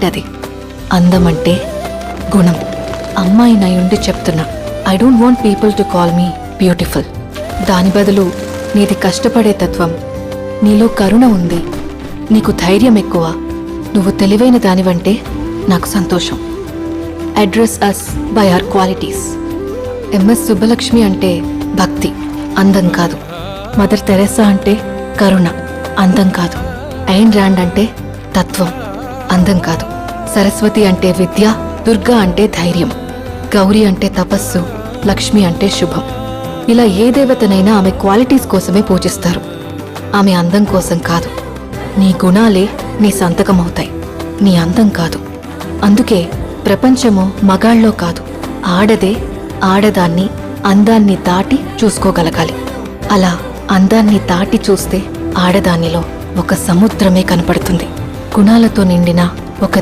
Correct. అది అందం అంటే గుణం. అమ్మాయి నయుండి చెప్తున్నా, I don't want people to call me beautiful. దాని బదులు నీది కష్టపడే తత్వం, నీలో కరుణ ఉంది, నీకు ధైర్యం ఎక్కువ, నువ్వు తెలివైన దానివంటే నాకు సంతోషం. Address us by our qualities. MS Subbalakshmi అంటే భక్తి, అందం కాదు. మదర్ తెరెసా అంటే కరుణ, అందం కాదు. ఐన్ ర్యాండ్ అంటే తత్వం, అందం కాదు. సరస్వతి అంటే విద్య, దుర్గా అంటే ధైర్యం, గౌరీ అంటే తపస్సు, లక్ష్మి అంటే శుభం. ఇలా ఏ దేవతనైనా ఆమె క్వాలిటీస్ కోసమే పూజిస్తారు, ఆమె అందం కోసం కాదు. నీ గుణాలే నీ సంతకం అవుతాయి, నీ అందం కాదు. అందుకే ప్రపంచము మగాళ్ళలో కాదు, ఆడదే ఆడదాన్ని అందాన్ని దాటి చూసుకోగలగాలి. అలా అందాన్ని దాటి చూస్తే ఆడదానిలో ఒక సముద్రమే కనపడుతుంది, గుణాలతో నిండిన ఒక